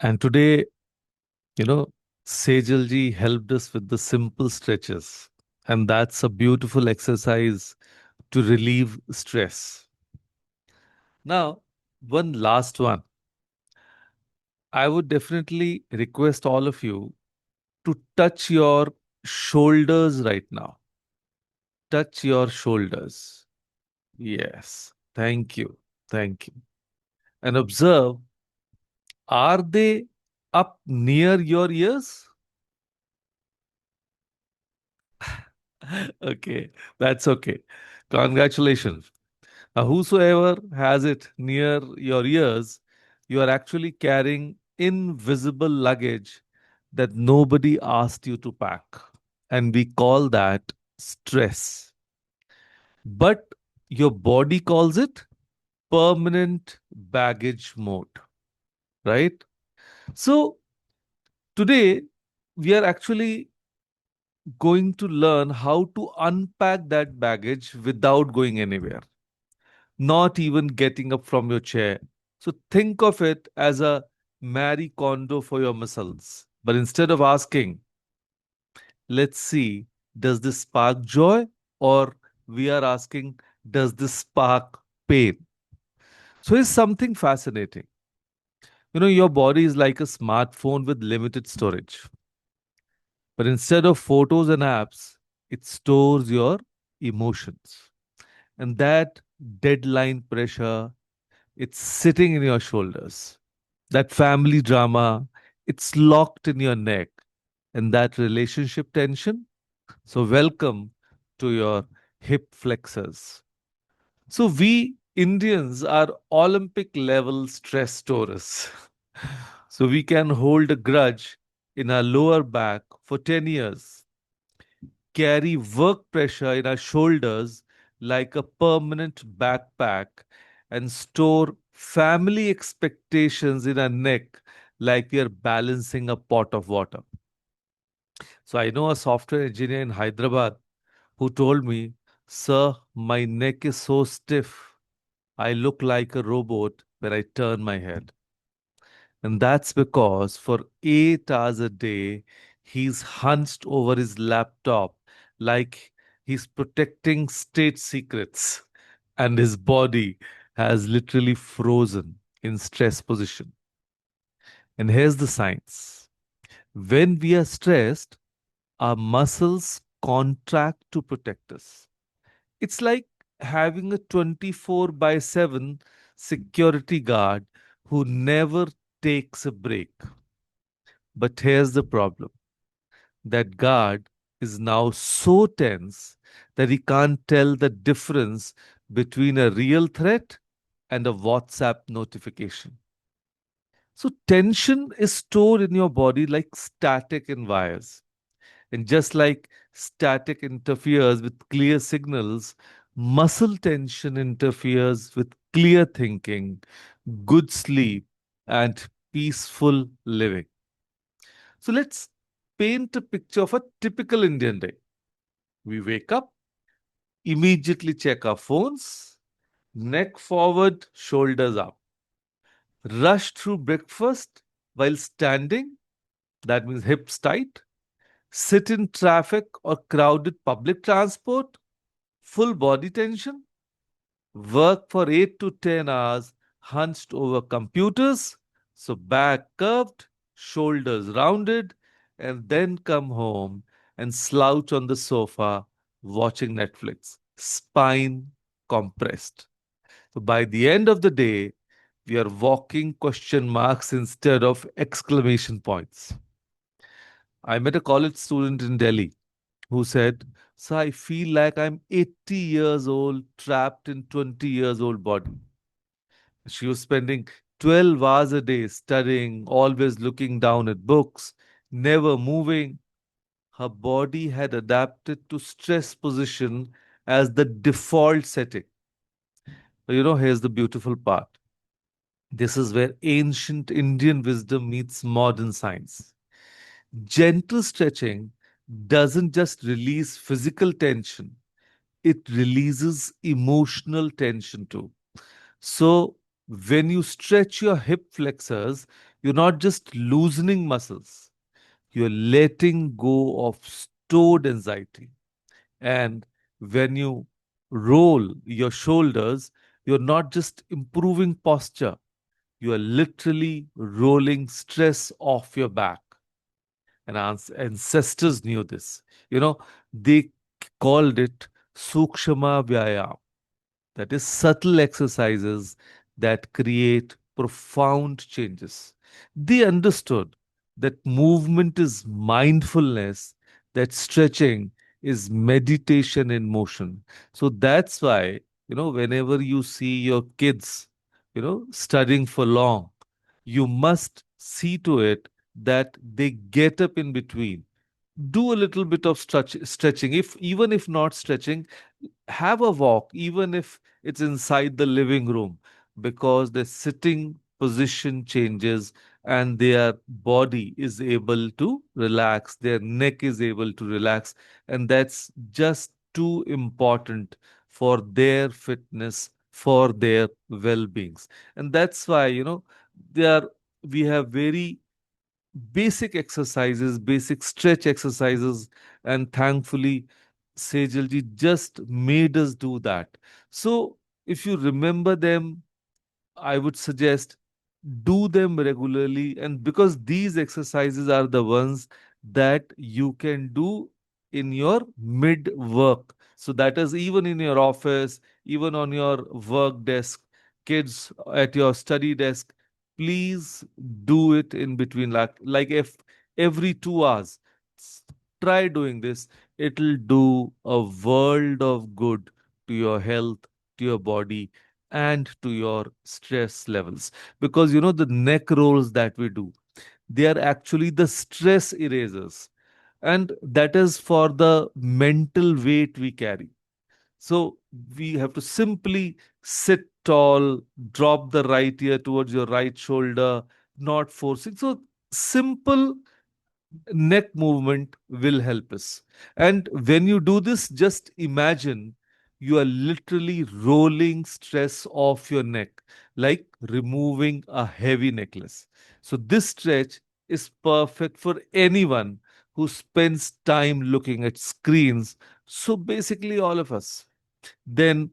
And today, you know, Sejal ji helped us with the simple stretches. And that's a beautiful exercise to relieve stress. Now, one last one. I would definitely request all of you to touch your shoulders right now. Touch your shoulders. Yes. Thank you. Thank you. And observe, are they up near your ears? Okay, that's okay. Congratulations. Now, whosoever has it near your ears, you are actually carrying invisible luggage that nobody asked you to pack. And we call that stress. But your body calls it permanent baggage mode, right? So, today we are actually going to learn how to unpack that baggage without going anywhere, not even getting up from your chair. So think of it as a Marie Kondo for your muscles. But instead of asking, let's see, does this spark joy? Or we are asking, does this spark pain? So here's something fascinating. Your body is like a smartphone with limited storage. But instead of photos and apps, it stores your emotions. And that deadline pressure, it's sitting in your shoulders. That family drama, it's locked in your neck. And that relationship tension, so welcome to your hip flexors. So we Indians are Olympic level stress storers. So we can hold a grudge in our lower back for 10 years, carry work pressure in our shoulders like a permanent backpack, and store family expectations in our neck like we are balancing a pot of water. So I know a software engineer in Hyderabad who told me, "Sir, my neck is so stiff, I look like a robot when I turn my head." And that's because for 8 hours a day, he's hunched over his laptop like he's protecting state secrets. And his body has literally frozen in stress position. And here's the science. When we are stressed, our muscles contract to protect us. It's like having a 24 by 7 security guard who never takes a break. But here's the problem, that guard is now so tense that he can't tell the difference between a real threat and a WhatsApp notification. So, tension is stored in your body like static in wires. And just like static interferes with clear signals, muscle tension interferes with clear thinking, good sleep, and peaceful living. So let's paint a picture of a typical Indian day. We wake up, immediately check our phones, neck forward, shoulders up, rush through breakfast while standing, that means hips tight, sit in traffic or crowded public transport, full body tension, work for 8 to 10 hours hunched over computers, so back curved, shoulders rounded, and then come home and slouch on the sofa watching Netflix, spine compressed. So by the end of the day, we are walking question marks instead of exclamation points. I met a college student in Delhi who said, "So I feel like I'm 80 years old, trapped in 20 years old body." She was spending 12 hours a day studying, always looking down at books, never moving. Her body had adapted to stress position as the default setting. But here's the beautiful part. This is where ancient Indian wisdom meets modern science. Gentle stretching doesn't just release physical tension, it releases emotional tension too. So, when you stretch your hip flexors, You're not just loosening muscles, you're letting go of stored anxiety. And when you roll your shoulders, you're not just improving posture, you are literally rolling stress off your back. And our ancestors knew this. You know, they called it Sukshma Vyayam, that is, subtle exercises that create profound changes. They understood that movement is mindfulness, that stretching is meditation in motion. So that's why, whenever you see your kids, studying for long, you must see to it that they get up in between, do a little bit of stretching, if even if not stretching, have a walk, even if it's inside the living room, because the sitting position changes and their body is able to relax, their neck is able to relax, and that's just too important for their fitness, for their well-beings. And that's why, there we have very basic exercises, basic stretch exercises, and thankfully, Sejalji just made us do that. So, if you remember them, I would suggest do them regularly. And because these exercises are the ones that you can do in your mid work. So that is even in your office, even on your work desk, kids at your study desk, please do it in between. Like if every 2 hours, s- try doing this. It'll do a world of good to your health, to your body, and to your stress levels. Because the neck rolls that we do, they are actually the stress erasers, and that is for the mental weight we carry. So we have to simply sit tall, drop the right ear towards your right shoulder, not forcing. So simple neck movement will help us. And when you do this, just imagine you are literally rolling stress off your neck, like removing a heavy necklace. So, this stretch is perfect for anyone who spends time looking at screens. So, basically, all of us. Then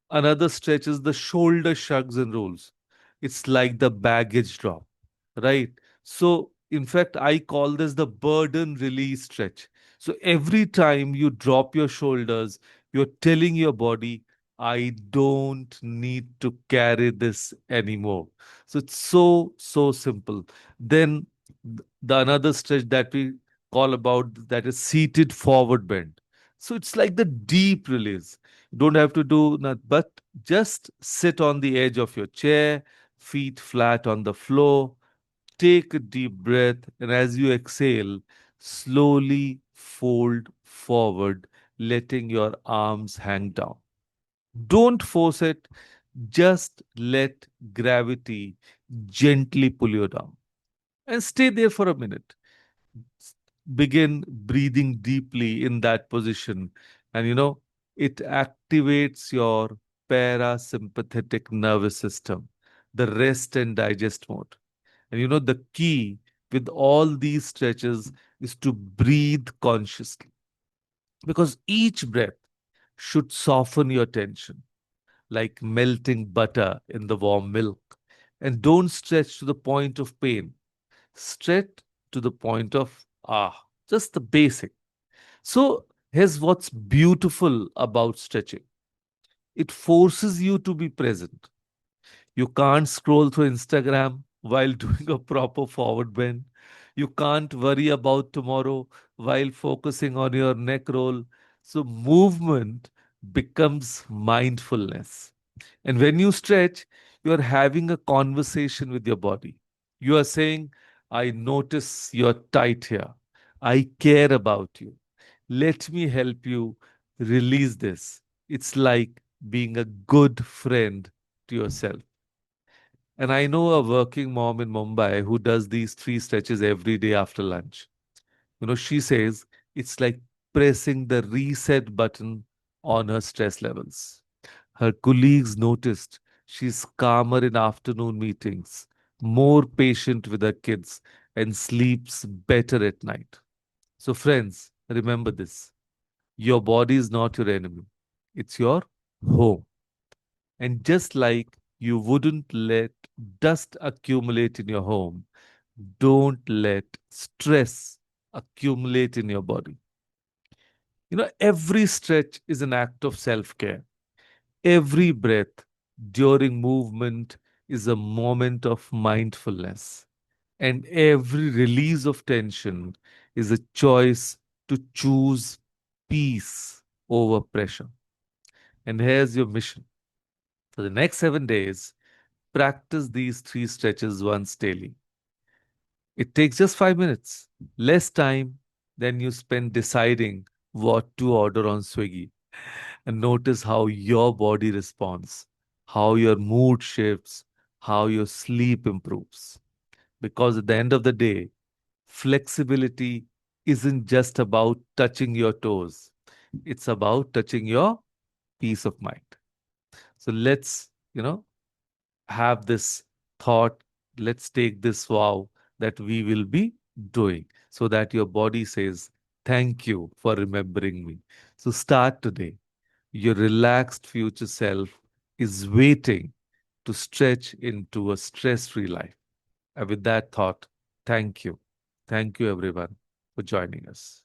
another stretch is the shoulder shrugs and rolls. It's like the baggage drop, right? So, in fact, I call this the burden release stretch. So, every time you drop your shoulders, you're telling your body, I don't need to carry this anymore. So, it's so simple. Then, the another stretch that we call about, that is seated forward bend. So, it's like the deep release. You don't have to do that, but just sit on the edge of your chair, feet flat on the floor, take a deep breath, and as you exhale, slowly fold forward, letting your arms hang down. Don't force it, just let gravity gently pull you down. And stay there for a minute. Begin breathing deeply in that position. And it activates your parasympathetic nervous system, the rest and digest mode. And the key with all these stretches is to breathe consciously, because each breath should soften your tension like melting butter in the warm milk. And don't stretch to the point of pain, stretch to the point of just the basic. So, here's what's beautiful about stretching, it forces you to be present. You can't scroll through Instagram while doing a proper forward bend. You can't worry about tomorrow while focusing on your neck roll. So, movement becomes mindfulness. And when you stretch, you're having a conversation with your body. You are saying, I notice you're tight here. I care about you. Let me help you release this. It's like being a good friend to yourself. And I know a working mom in Mumbai who does these 3 stretches every day after lunch. She says it's like pressing the reset button on her stress levels. Her colleagues noticed she's calmer in afternoon meetings, more patient with our kids, and sleeps better at night. So, friends, remember this: your body is not your enemy, it's your home. And just like you wouldn't let dust accumulate in your home, don't let stress accumulate in your body. Every stretch is an act of self care. Every breath during movement is a moment of mindfulness. And every release of tension is a choice to choose peace over pressure. And here's your mission: for the next 7 days, practice these three stretches once daily. It takes just 5 minutes, less time than you spend deciding what to order on Swiggy. And notice how your body responds, how your mood shifts, how your sleep improves. Because at the end of the day, flexibility isn't just about touching your toes, it's about touching your peace of mind. So let's, have this thought. Let's take this vow that we will be doing so that your body says, thank you for remembering me. So start today. Your relaxed future self is waiting to stretch into a stress free life. And with that thought, thank you. Thank you, everyone, for joining us.